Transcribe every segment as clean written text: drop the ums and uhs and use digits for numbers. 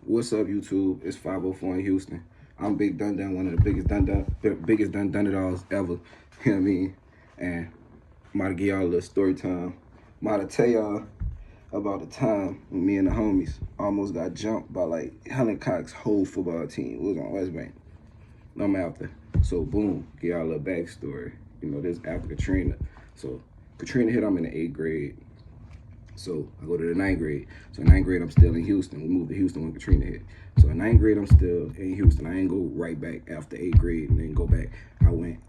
What's up, YouTube? It's 504 in Houston. I'm Big Dun Dun, one of the biggest Dun Dun Dolls ever. You know what I mean? And I'm about to give y'all a little story time. I'm about to tell y'all about the time when me and the homies almost got jumped by like Helen Cox's whole football team. We was on West Bank. I'm after. So boom, give y'all a little backstory. You know, this after Katrina. So Katrina hit, I'm in the 8th grade. So I go to the 9th grade. So in 9th grade, I'm still in Houston. We moved to Houston when Katrina hit. So in 9th grade, I'm still in Houston. I ain't go right back after 8th grade and then go back. I went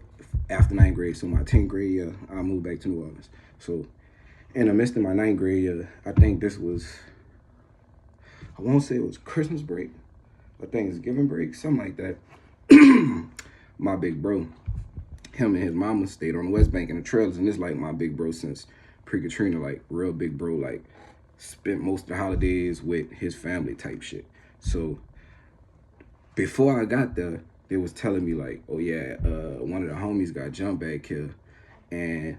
after 9th grade. So my 10th grade year, I moved back to New Orleans. So in the midst of my 9th grade year, I think this was, I won't say it was Christmas break, but Thanksgiving break, something like that. My big bro, him and his mama stayed on the West Bank in the trailers, and it's like my big bro since pre-Katrina, like real big bro, like spent most of the holidays with his family type shit. So before I got there, they was telling me like, oh yeah, one of the homies got jumped back here, and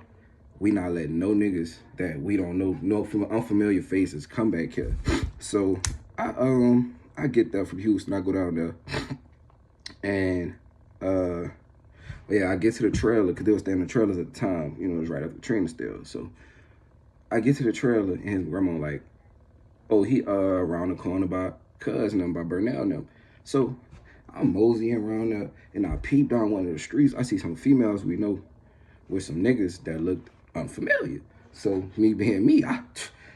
we not letting no niggas that we don't know, no unfamiliar faces come back here. So I get there from Houston, I go down there, and yeah, I get to the trailer, because they were staying in the trailers at the time. You know, it was right after Katrina still. So I get to the trailer, and his grandma like, oh, he around the corner by cousin and by Burnell and them. So I'm moseying around there, and I peep down one of the streets. I see some females we know with some niggas that looked unfamiliar. So me being me, I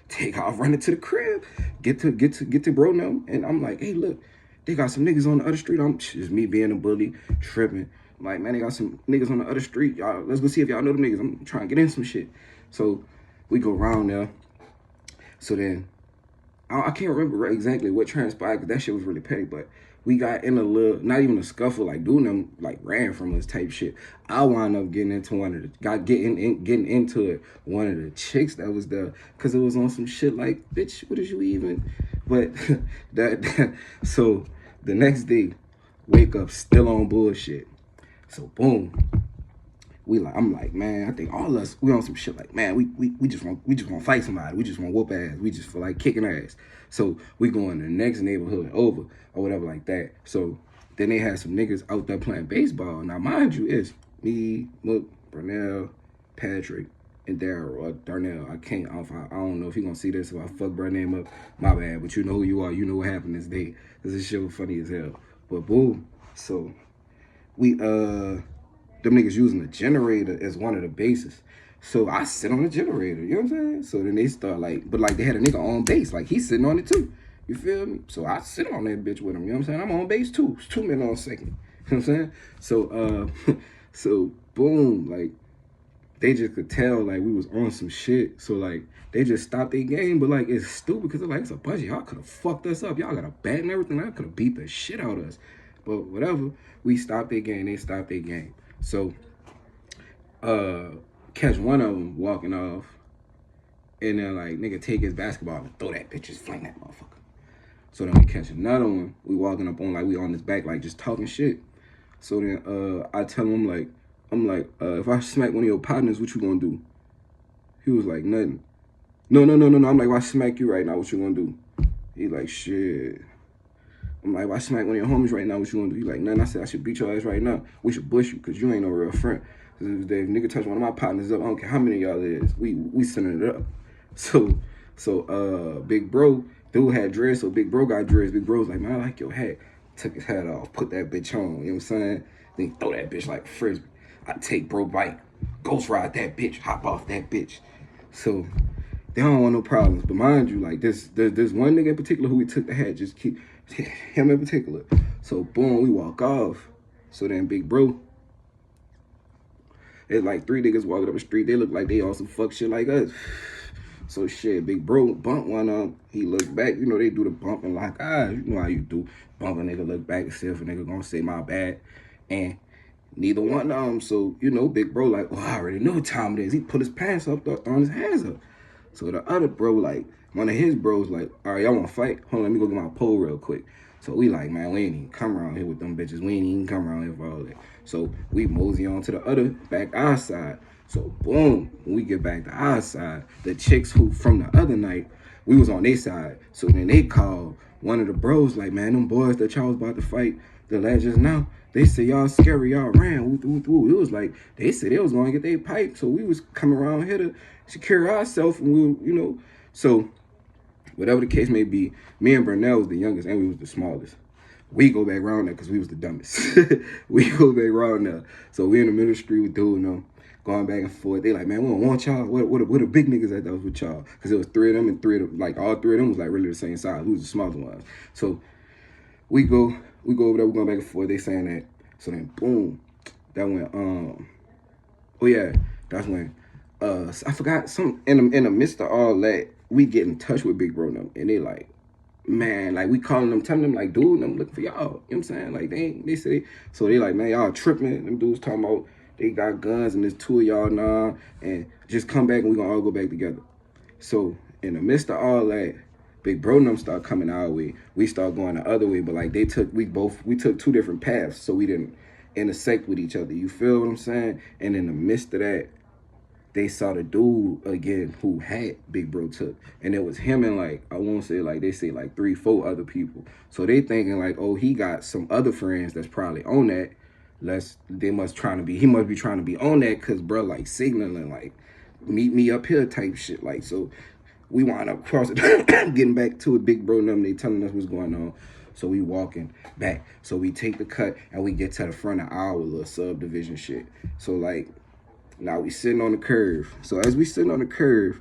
take off running to the crib, get to bro them, and I'm like, hey, look, they got some niggas on the other street. I'm just me being a bully, tripping. I'm like, man, they got some niggas on the other street. Y'all, let's go see if y'all know them niggas. I'm trying to get in some shit. So we go around there. So then, I can't remember exactly what transpired, because that shit was really petty, but we got in a little, not even a scuffle, like doing them like ran from us type shit. I wound up getting into getting into it, one of the chicks that was there, because it was on some shit like, bitch, what did you even, but so the next day, wake up still on bullshit. So boom, I'm like, man, I think all us, we on some shit like, man, we just want to fight somebody. We just want to whoop ass. We just feel like kicking ass. So we go in the next neighborhood over or whatever like that. So then they had some niggas out there playing baseball. Now, mind you, it's me, Mook, Burnell, Patrick, and Daryl or Darnell. I don't know if he gonna see this, so I fuck Burnell name up. My bad, but you know who you are. You know what happened this day. This shit was funny as hell. But boom, so we them niggas using the generator as one of the bases. So I sit on the generator, you know what I'm saying? So then they start like, but like they had a nigga on base, like he's sitting on it too. You feel me? So I sit on that bitch with him, you know what I'm saying? I'm on base too. It's 2 men on second. You know what I'm saying? So so boom, like they just could tell like we was on some shit. So like they just stopped their game, but like it's stupid because like it's a bunch of y'all could have fucked us up. Y'all got a bat and everything. I could have beat the shit out of us. But whatever, we stopped their game, they stopped their game. So catch one of them walking off, and then like nigga take his basketball and throw that bitch, just fling that motherfucker. So then we catch another one, we walking up on like we on his back like just talking shit. So then I tell him like, I'm like, if I smack one of your partners, what you gonna do? He was like, nothing. No. I'm like, if I smack you right now, what you gonna do? He like, shit. I'm like, if I smack one of your homies right now, what you gonna do? He like, nothing. I said, I should beat your ass right now. We should bush you, because you ain't no real friend. If nigga touch one of my partners up, I don't care how many of y'all it is, we sending it up. So big bro, dude had dreads, so big bro got dreads. Big bro's like, man, I like your hat. Took his hat off, put that bitch on, you know what I'm saying? Then throw that bitch like a frisbee. I take bro bike, ghost ride that bitch, hop off that bitch. So they don't want no problems. But mind you, like there's one nigga in particular who we took the hat, just keep him in particular. So boom, we walk off. So then big bro, it's like 3 niggas walking up the street. They look like they on some fuck shit like us. So shit, big bro bump one up. He looked back. You know, they do the bump and like, you know how you do. Bump a nigga, look back and see if a nigga gonna say my bad. And neither one of them. So, you know, big bro like, well, I already know what time it is. He put his pants up, throwing his hands up. So the other bro, like, one of his bros like, all right, y'all wanna fight? Hold on, let me go get my pole real quick. So we like, man, we ain't even come around here with them bitches. We ain't even come around here for all that. So we mosey on to the other, back our side. So boom, when we get back to our side, the chicks who from the other night, we was on their side. So then they called one of the bros like, man, them boys that y'all was about to fight the last just now, they said y'all scary, y'all ran. It was like, they said they was going to get their pipe, so we was coming around here to secure ourselves, and we were, so whatever the case may be, me and Burnell was the youngest, and we was the smallest. We go back around there because we was the dumbest. We go back around there. So we in the middle of the street with dude, going back and forth. They like, man, we don't want y'all. What the big niggas that was with y'all? Because it was three of them, and like all three of them was like really the same size. We was the smallest ones. So we go over there, we going back and forth. They saying that. So then boom, that went oh yeah, that's when I forgot some in the midst of all that, we get in touch with Big Bro and them, and they like, man, like we calling them, telling them like, dude, I'm looking for y'all. You know what I'm saying? Like they say, so they like, man, y'all tripping. Them dudes talking about they got guns and there's two of y'all now, and just come back and we gonna all go back together. So in the midst of all that, Big Bro and them start coming our way. We start going the other way, but like we took two different paths, so we didn't intersect with each other. You feel what I'm saying? And in the midst of that, they saw the dude again who had Big Bro took. And it was him and like, I won't say like, they say like 3-4 other people. So they thinking like, oh, he got some other friends that's probably on that. He must be trying to be on that because bro like signaling like, meet me up here type shit. Like, so we wind up crossing, getting back to it, Big Bro and them, they telling us what's going on. So we walking back. So we take the cut and we get to the front of our little subdivision shit. So like, now we sitting on the curve. So as we sitting on the curve,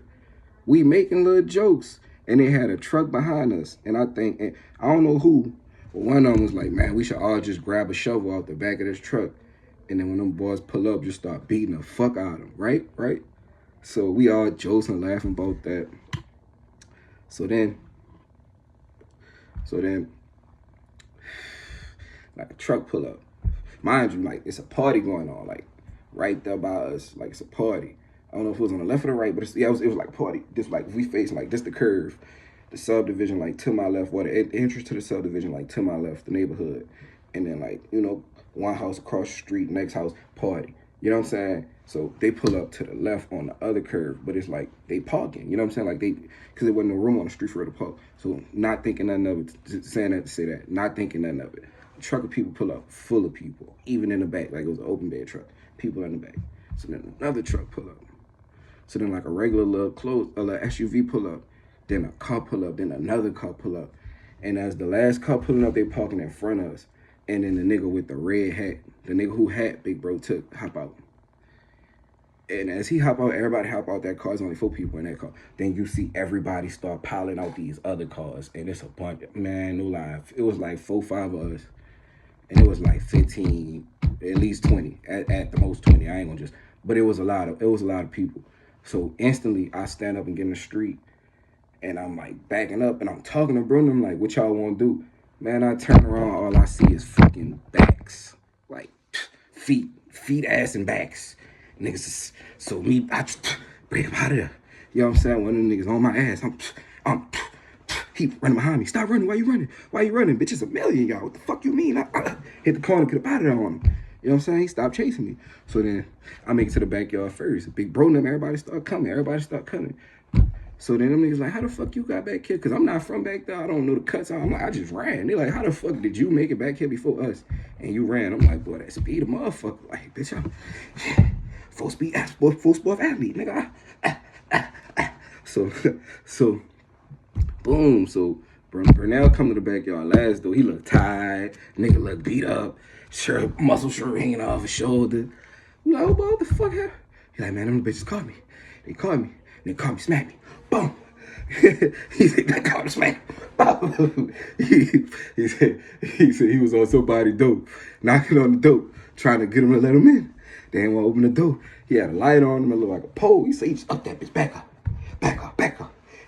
we making little jokes. And they had a truck behind us. And I don't know who, but one of them was like, man, we should all just grab a shovel out the back of this truck. And then when them boys pull up, just start beating the fuck out of them, right? So we all jokes and laughing about that. So then, like a truck pull up. Mind you, like it's a party going on, like right there by us, like it's a party. I don't know if it was on the left or the right, but it was like a party. Just like we facing like this the curve, the subdivision like to my left, the entrance to the subdivision like to my left, the neighborhood, and then like one house across the street, next house, party. You know what I'm saying? So they pull up to the left on the other curve, but it's like they parking. You know what I'm saying? Like because there wasn't no room on the street for her to park. So not thinking nothing of it, saying that to say that, not thinking nothing of it. A truck of people pull up, full of people, even in the back, like it was an open bed truck. People in the back. So then another truck pull up. So then like a regular little SUV pull up. Then a car pull up. Then another car pull up. And as the last car pulling up, they parking in front of us. And then the nigga with the red hat, the nigga who had Big Bro took, hop out. And as he hop out, everybody hop out that car. There's only 4 people in that car. Then you see everybody start piling out these other cars. And it's a bunch of, man, no lie. It was like 4-5 of us. And it was like 15, at least 20, at the most 20. I ain't gonna just, but it was a lot of people. So instantly I stand up and get in the street and I'm like backing up and I'm talking to Bruno. I'm like, what y'all want to do? Man, I turn around, all I see is fucking backs. Like feet, ass, and backs. Niggas, so me, I just break him out of there. You know what I'm saying? One of them niggas on my ass. He running behind me. Stop running. Why you running? Bitch, it's a million, y'all. What the fuck you mean? I hit the corner, get up out of there on him. You know what I'm saying? He stopped chasing me. So then I make it to the backyard first. Big Bro and them, everybody start coming. So then them niggas like, how the fuck you got back here? Because I'm not from back there. I don't know the cuts. I'm like, I just ran. They're like, how the fuck did you make it back here before us? And you ran. I'm like, boy, that speed of motherfucker. Like, bitch, I'm full sport athlete, nigga. So boom. So Burnell come to the backyard last though. He looked tired. Nigga looked beat up. Muscle shirt hanging off his shoulder. We like, oh, boy, what the fuck happened? He like, man, them bitches caught me. They caught me. They caught me, smacked me. Boom. He said, they caught me, smacked me. Boom. He said he was on somebody's door, knocking on the door, trying to get him to let him in. They didn't want to open the door. He had a light on him. It looked like a pole. He said, he just up that bitch. Back up.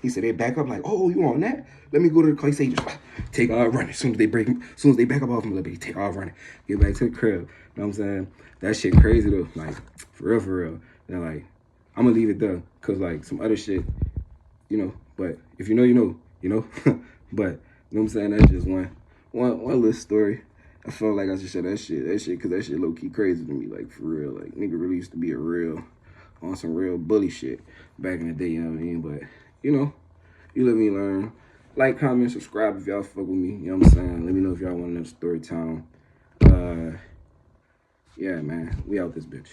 He said, they back up like, oh, you on that? Let me go to the car. He said, just take off running. As soon as they back up off him a little bit, he take off running. Get back to the crib. You know what I'm saying? That shit crazy though. Like, for real. And like, I'm gonna leave it there. Cause like some other shit, but if you know, you know. But, you know what I'm saying? That's just one little story. I felt like I should share that shit, cause that shit low key crazy to me. Like, for real. Like, nigga really used to be on some real bully shit back in the day, you know what I mean? But, you let me learn. Like, comment, subscribe if y'all fuck with me. You know what I'm saying? Let me know if y'all want another story time. Yeah, man. We out this bitch.